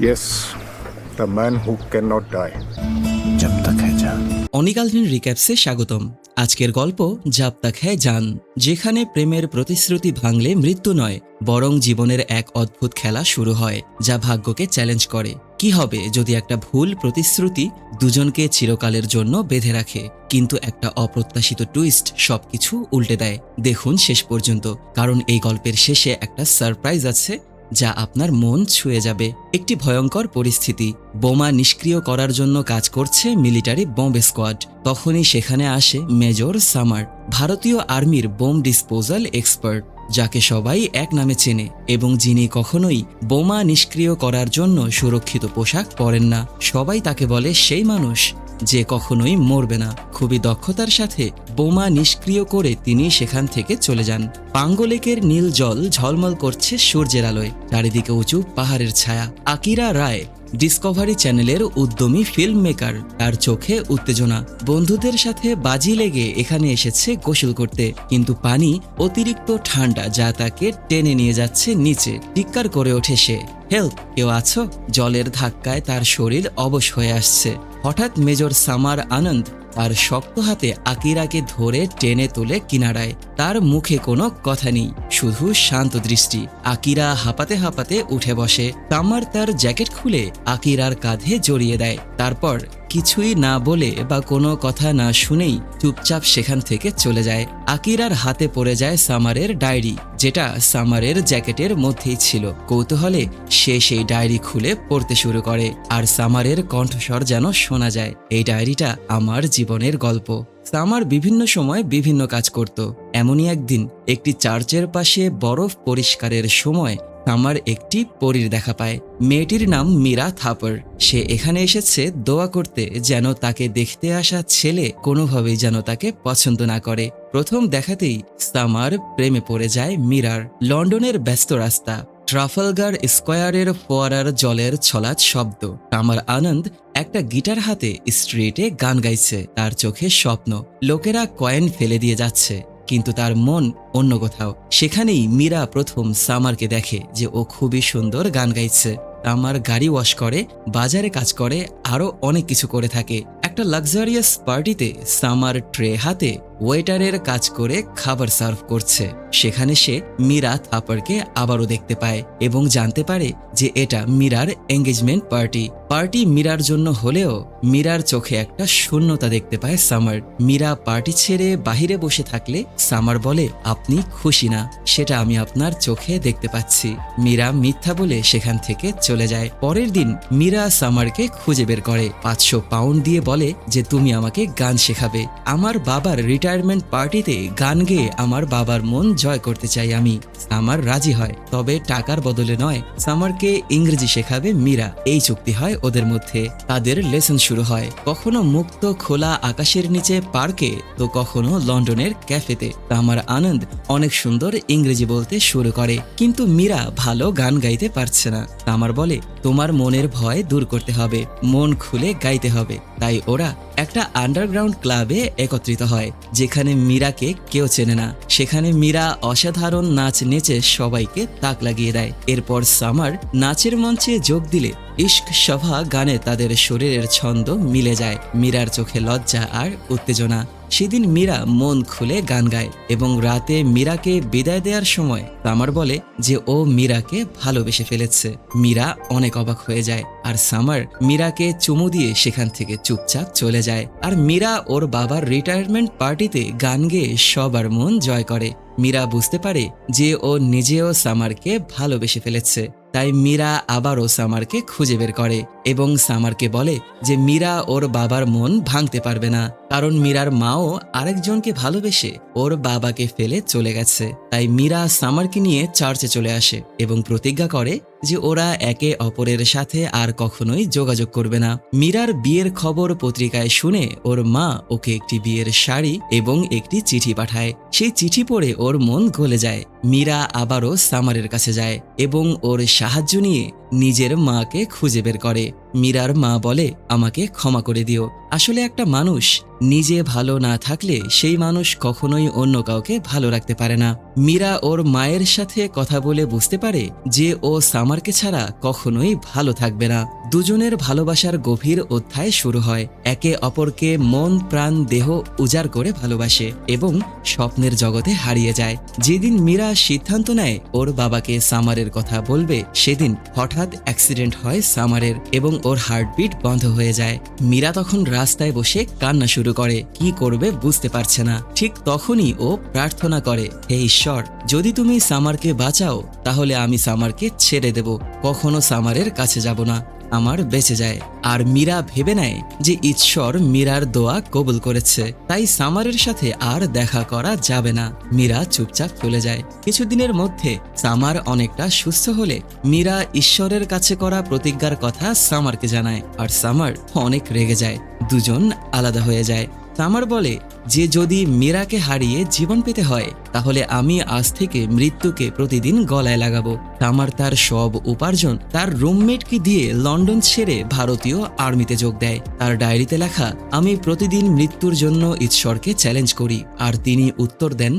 Yes, the man who cannot die. जब तक है जान। অনিকালীন রিক্যাপসে স্বাগতম। আজকের গল্প জব তক হ্যায় জান, যেখানে প্রেমের প্রতিশ্রুতি ভাঙলে মৃত্যু নয় বরং জীবনের এক অদ্ভুত খেলা শুরু হয় যা ভাগ্যকে চ্যালেঞ্জ করে। কি হবে যদি একটা ভুল প্রতিশ্রুতি দুজনকে চিরকালের জন্য বেঁধে রাখে, কিন্তু একটা অপ্রত্যাশিত টুইস্ট সবকিছু উল্টে দেয়। দেখুন শেষ পর্যন্ত, কারণ এই গল্পের শেষে একটা সারপ্রাইজ আছে যা আপনার মন ছুঁয়ে যাবে। একটি ভয়ঙ্কর পরিস্থিতি, বোমা নিষ্ক্রিয় করার জন্য কাজ করছে মিলিটারি বম্ব স্কোয়াড। তখনই সেখানে আসে মেজর সামার, ভারতীয় আর্মির বোম ডিসপোজাল এক্সপার্ট, যাকে সবাই এক নামে চেনে এবং যিনি কখনোই বোমা নিষ্ক্রিয় করার জন্য সুরক্ষিত পোশাক পরেন না। সবাই তাকে বলে সেই মানুষ যে কখনোই মরবে না। খুবই দক্ষতার সাথে বোমা নিষ্ক্রিয় করে তিনি সেখান থেকে চলে যান। পাঙ্গো লেকের নীল জল ঝলমল করছে সূর্যের আলোয়, চারিদিকে উঁচু পাহাড়ের ছায়া। আকিরা রায় ডিসকভারি চ্যানেলের উদ্যমী ফিল্ম মেকার, তার চোখে উত্তেজনা। বন্ধুদের সাথে বাজি লেগে এখানে এসেছে গোসল করতে, কিন্তু পানি অতিরিক্ত ঠান্ডা যা তাকে টেনে নিয়ে যাচ্ছে নিচে। চিৎকার করে ওঠে সে, হেল্প, কেউ আছো? জলের ধাক্কায় তার শরীর অবশ হয়ে আসছে। হঠাৎ মেজর সামার আনন্দ তার শক্ত হাতে আকিরাকে ধরে টেনে তোলে কিনারায়। তার মুখে কোনো কথা নেই, শুধু শান্ত দৃষ্টি। আকিরা হাঁপাতে হাঁপাতে উঠে বসে। সামার তার জ্যাকেট খুলে আকিরার কাঁধে জড়িয়ে দেয়। তারপর কিছুই না বলে বা কোনো কথা না শুনেই চুপচাপ সেখান থেকে চলে যায়। আকিরার হাতে পড়ে যায় সামারের ডায়েরি, যেটা সামারের জ্যাকেটের মধ্যেই ছিল। কৌতূহলে সে সেই ডায়েরি খুলে পড়তে শুরু করে, আর সামারের কণ্ঠস্বর যেন শোনা যায়, এই ডায়েরিটা আমার জীবনের গল্প। সামার বিভিন্ন সময় বিভিন্ন কাজ করত। এমনই একদিন একটি চার্চের পাশে বরফ পরিষ্কারের সময় সামার একটি পরীর দেখা পায়। মেয়েটির নাম মীরা থাপার। সে এখানে এসেছে দোয়া করতে যেন তাকে দেখতে আসা ছেলে কোনোভাবেই যেন তাকে পছন্দ না করে। প্রথম দেখাতেই সামার প্রেমে পড়ে যায় মীরার। লন্ডনের ব্যস্ত রাস্তা, ট্রাফালগার স্কোয়ারের ফোয়ারার জলের ছলাৎ শব্দ। সামার আনন্দ একটা গিটার হাতে স্ট্রিটে গান গাইছে। তার চোখে স্বপ্ন, লোকেরা কয়েন ফেলে দিয়ে যাচ্ছে, কিন্তু তার মন অন্য কোথাও। সেখানেই মীরা প্রথম সামারকে দেখে যে ও খুবই সুন্দর গান গাইছে। সামার গাড়ি ওয়াশ করে, বাজারে কাজ করে, আরো অনেক কিছু করে থাকে। একটা লাক্সারিয়াস পার্টিতে সামার ট্রে হাতে ওয়েটারের কাজ করে খাবার সার্ভ করছে। সেখানে সে মীরা থাপারকে আবারও দেখতে পায় এবং জানতে পারে যে এটা মীরার এঙ্গেজমেন্ট পার্টি। পার্টি মীরার জন্য হলেও মীরার চোখে একটা শূন্যতা দেখতে পায় সামার। মীরা পার্টি ছেড়ে বাহিরে বসে থাকলে সামার বলে, আপনি খুশি না, সেটা আমি আপনার চোখে দেখতে পাচ্ছি। মীরা মিথ্যা বলে সেখান থেকে চলে যায়। পরের দিন মীরা সামারকে খুঁজে বের করে। 500 পাউন্ড দিয়ে বলে যে তুমি আমাকে গান শেখাবে। আমার বাবার রিটায়ারমেন্ট পার্টিতে গান গেয়ে আমার বাবার মন জয় করতে চাই আমি। সামার রাজি হয়, তবে টাকার বদলে নয়। সামারকে ইংরেজি শেখাবে মীরা। এই চুক্তি হয় ওদের মধ্যে। তাদের লেসন শুরু হয়, কখনো মুক্ত খোলা আকাশের নিচে পার্কে, তো কখনো লন্ডনের ক্যাফেতে। সামার আনন্দ অনেক সুন্দর ইংরেজি বলতে শুরু করে, কিন্তু মীরা ভালো গান গাইতে পারছে না। সামার বলে, তোমার মনের ভয় দূর করতে হবে, মন খুলে গাইতে হবে। তাই ওরা একটা আন্ডারগ্রাউন্ড ক্লাবে একত্রিত হয়, যেখানে মীরাকে কেউ চেনে না। সেখানে মীরা অসাধারণ নাচ নেচে সবাইকে তাক লাগিয়ে দেয়। এরপর সামার নাচের মঞ্চে যোগ দিলে ইশক সভা গানে তাদের শরীরের ছন্দ মিলে যায়। মীরার চোখে লজ্জা আর উত্তেজনা। সেদিন মীরা মন খুলে গান গায় এবং রাতে মীরাকে বিদায় দেওয়ার সময় সামার বলে যে ও মীরাকে ভালোবেসে ফেলেছে। মীরা অনেক অবাক হয়ে যায়, আর সামার মীরাকে চুমু দিয়ে সেখান থেকে চুপচাপ চলে যায়। আর মীরা ওর বাবার রিটায়ারমেন্ট পার্টিতে গান গেয়ে সবার মন জয় করে। মীরা বুঝতে পারে যে ও নিজেও সামারকে ভালোবেসে ফেলেছে। তাই মীরা আবারও সামারকে খুঁজে বের করে এবং সামারকে বলে যে মীরা ওর বাবার মন ভাঙতে পারবে না, কারণ মীরার মাও আরেকজনকে ভালোবেসে ওর বাবাকে ফেলে চলে গেছে। তাই মীরা সামারকে নিয়ে চার্চে চলে আসে এবং প্রতিজ্ঞা করে যে ওরা একে অপরের সাথে আর কখনোই যোগাযোগ করবে না। মীরার বিয়ের খবর পত্রিকায় শুনে ওর মা ওকে একটি বিয়ের শাড়ি এবং একটি চিঠি পাঠায়। সেই চিঠি পড়ে ওর মন গলে যায়। মীরা আবারও সামারের কাছে যায় এবং ওর সাহায্য নিয়ে নিজের মাকে খুঁজে বের করে। মীরার মা বলে, আমাকে ক্ষমা করে দিও। আসলে একটা মানুষ নিজে ভালো না থাকলে সেই মানুষ কখনোই অন্য কাউকে ভালো রাখতে পারে না। মীরা ওর মায়ের সাথে কথা বলে বুঝতে পারে যে ও সামার সামারকে ছাড়া কখনোই ভালো থাকবে না। দুজনের ভালোবাসার গভীর অধ্যায় শুরু হয়। একে অপরকে মন প্রাণ দেহ উজাড় করে ভালোবাসে এবং স্বপ্নের জগতে হারিয়ে যায়। যেদিন মীরা সিদ্ধান্ত নেয় ওর বাবাকে সামারের কথা বলবে, সেদিন হঠাৎ অ্যাক্সিডেন্ট হয় সামারের এবং ওর হার্টবিট বন্ধ হয়ে যায়। মীরা তখন রাস্তায় বসে কান্না শুরু করে, কি করবে বুঝতে পারছে না। ঠিক তখনই ও প্রার্থনা করে, হে ঈশ্বর, যদি তুমি সামারকে বাঁচাও তাহলে আমি সামারকে ছেড়ে দেব, কখনো সামারের কাছে যাব না, আমার বেঁচে যায়। আর মীরা ভেবে নেয় যে ঈশ্বর মীরার দোয়া কবুল করেছে, তাই সামারের সাথে আর দেখা করা যাবে না। মীরা চুপচাপ চলে যায়। কিছুদিনের মধ্যে সামার অনেকটা সুস্থ হলে মীরা ঈশ্বরের কাছে করা প্রতিজ্ঞার কথা সামারকে জানায়, আর সামার অনেক রেগে যায়। দুজন আলাদা হয়ে যায়। সামার বলে যে যদি মীরাকে হারিয়ে জীবন পেতে হয় তাহলে আমি আজ থেকে মৃত্যুকে প্রতিদিন গলায় লাগাবো। সামার তার সব উপার্জন তার রুমমেটকে দিয়ে লন্ডন ছেড়ে ভারতীয় আর্মিতে যোগ দেয়। তার ডায়েরিতে লেখা, আমি প্রতিদিন মৃত্যুর জন্য ঈশ্বরকে চ্যালেঞ্জ করি, আর তিনি উত্তর দেন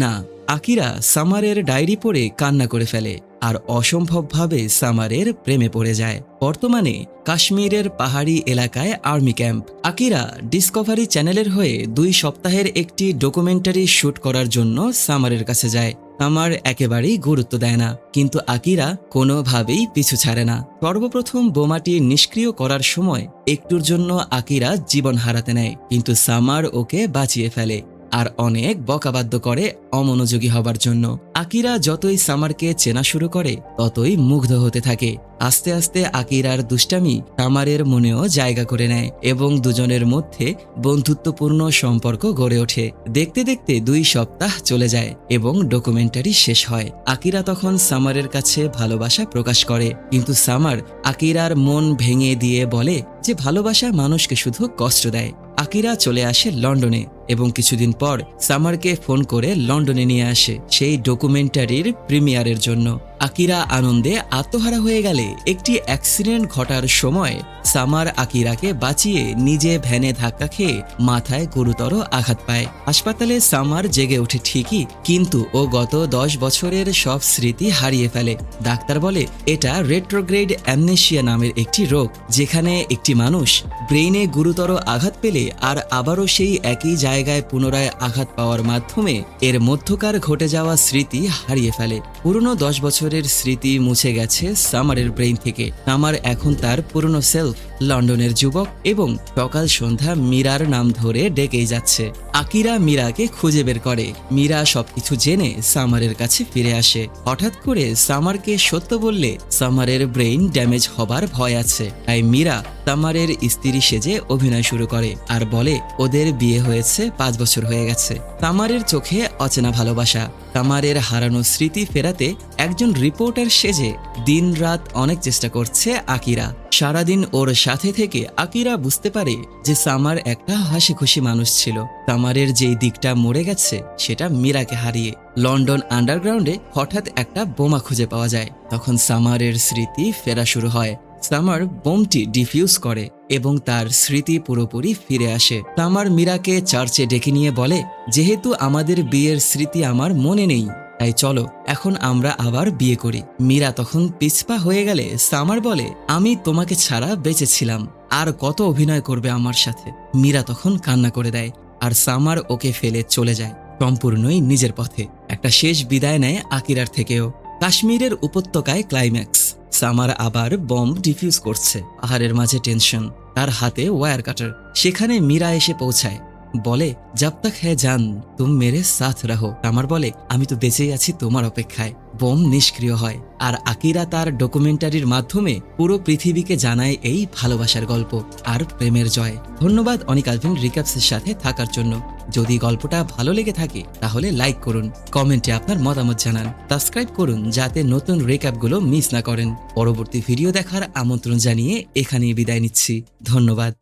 না। আকিরা সামারের ডায়েরি পড়ে কান্না করে ফেলে আর অসম্ভবভাবে সামারের প্রেমে পড়ে যায়। বর্তমানে কাশ্মীরের পাহাড়ি এলাকায় আর্মি ক্যাম্প। আকিরা ডিসকভারি চ্যানেলের হয়ে 2 সপ্তাহের একটি ডকুমেন্টারি শুট করার জন্য সামারের কাছে যায়। সামার একেবারেই গুরুত্ব দেয় না, কিন্তু আকিরা কোনোভাবেই পিছু ছাড়ে না। সর্বপ্রথম বোমাটি নিষ্ক্রিয় করার সময় একটুর জন্য আকিরা জীবন হারাতে নেয়, কিন্তু সামার ওকে বাঁচিয়ে ফেলে আর অনেক বকাবাদ্য করে অমনোযোগী হবার জন্য। আকিরা যতই সামারকে চেনা শুরু করে ততই মুগ্ধ হতে থাকে। আস্তে আস্তে আকিরার দুষ্টামি সামারের মনেও জায়গা করে নেয় এবং দুজনের মধ্যে বন্ধুত্বপূর্ণ সম্পর্ক গড়ে ওঠে। দেখতে দেখতে 2 সপ্তাহ চলে যায় এবং ডকুমেন্টারি শেষ হয়। আকিরা তখন সামারের কাছে ভালোবাসা প্রকাশ করে, কিন্তু সামার আকিরার মন ভেঙে দিয়ে বলে যে ভালোবাসা মানুষকে শুধু কষ্ট দেয়। আকিরা চলে আসে লন্ডনে এবং কিছুদিন পর সামারকে ফোন করে লন্ডনে নিয়ে আসে সেই ডকুমেন্টারির প্রিমিয়ারের জন্য। আকিরা আনন্দে আত্মহারা হয়ে গেলে একটি অ্যাক্সিডেন্ট ঘটার সময় সামার আকিরাকে বাঁচিয়ে নিজে ভ্যানে ধাক্কা খেয়ে মাথায় গুরুতর আঘাত পায়। হাসপাতালে সামার জেগে ওঠে ঠিকই, কিন্তু ও গত 10 বছরের সব স্মৃতি হারিয়ে ফেলে। ডাক্তার বলে এটা রেট্রোগ্রেড অ্যামনেশিয়া নামের একটি রোগ, যেখানে একটি মানুষ ব্রেইনে গুরুতর আঘাত পেলে আর আবারও সেই একই জায়গায় পুনরায় আঘাত পাওয়ার মাধ্যমে এর মধ্যকার ঘটে যাওয়া স্মৃতি হারিয়ে ফেলে। পুরনো 10 বছরের স্মৃতি মুছে গেছে সামারের ব্রেইন থেকে। সামার এখন তার পুরনো সেলফ, লন্ডনের যুবক, এবং সকাল সন্ধ্যা মীরার নাম ধরে ডেকেই যাচ্ছে। আকিরা মীরাকে খুঁজে বের করে। মীরা সবকিছু জেনে সামারের কাছে ফিরে আসে। হঠাৎ করে সামারকে সত্য বললে সামারের ব্রেইন ড্যামেজ হবার ভয় আছে, তাই মীরা সামারের স্ত্রী সেজে অভিনয় শুরু করে আর বলে ওদের বিয়ে হয়েছে 5 বছর হয়ে গেছে। সামারের চোখে অচেনা ভালোবাসা। সামারের হারানো স্মৃতি ফেরাতে একজন রিপোর্টার সেজে দিনরাত অনেক চেষ্টা করছে আকিরা। সারাদিন ওর সাথে থেকে আকিরা বুঝতে পারে যে সামার একটা হাসি খুশি মানুষ ছিল। সামারের যেই দিকটা মরে গেছে সেটা মীরাকে হারিয়ে। লন্ডন আন্ডারগ্রাউন্ডে হঠাৎ একটা বোমা খুঁজে পাওয়া যায়। তখন সামারের স্মৃতি ফেরা শুরু হয়। সামার বোমটি ডিফিউজ করে এবং তার স্মৃতি পুরোপুরি ফিরে আসে। সামার মীরাকে চার্চে ডেকে নিয়ে বলে, যেহেতু আমাদের বিয়ের স্মৃতি আমার মনে নেই, তাই চলো এখন আমরা আবার বিয়ে করি। মীরা তখন পিছপা হয়ে গেলে সামার বলে, আমি তোমাকে ছাড়া বেঁচে ছিলাম, আর কত অভিনয় করবে আমার সাথে। মীরা তখন কান্না করে দেয় আর সামার ওকে ফেলে চলে যায় সম্পূর্ণই নিজের পথে। একটা শেষ বিদায় নেয় আকিরার থেকেও। কাশ্মীরের উপত্যকায় ক্লাইম্যাক্স। সামার আবার বম্ব ডিফিউজ করছে। পাহাড়ের মাঝে টেনশন, তার হাতে ওয়্যার কাটার। সেখানে মীরা এসে পৌঁছায়, বলে জব তক হ্যায় জান তুম মেরে সাথ রহো। সামার বলে আমি তো বেঁচেই আছি তোমার অপেক্ষায়। বোম নিষ্ক্রিয় হয় আর আকিরা তার ডকুমেন্টারির মাধ্যমে পুরো পৃথিবীকে জানায় এই ভালোবাসার গল্প আর প্রেমের জয়। ধন্যবাদ অনিক আলভিন রিক্যাপসের সাথে থাকার জন্য। যদি গল্পটা ভালো লেগে থাকে তাহলে লাইক করুন, কমেন্টে আপনার মতামত জানান, সাবস্ক্রাইব করুন যাতে নতুন রিক্যাপগুলো মিস না করেন। পরবর্তী ভিডিও দেখার আমন্ত্রণ জানিয়ে এখানেই বিদায় নিচ্ছি। ধন্যবাদ।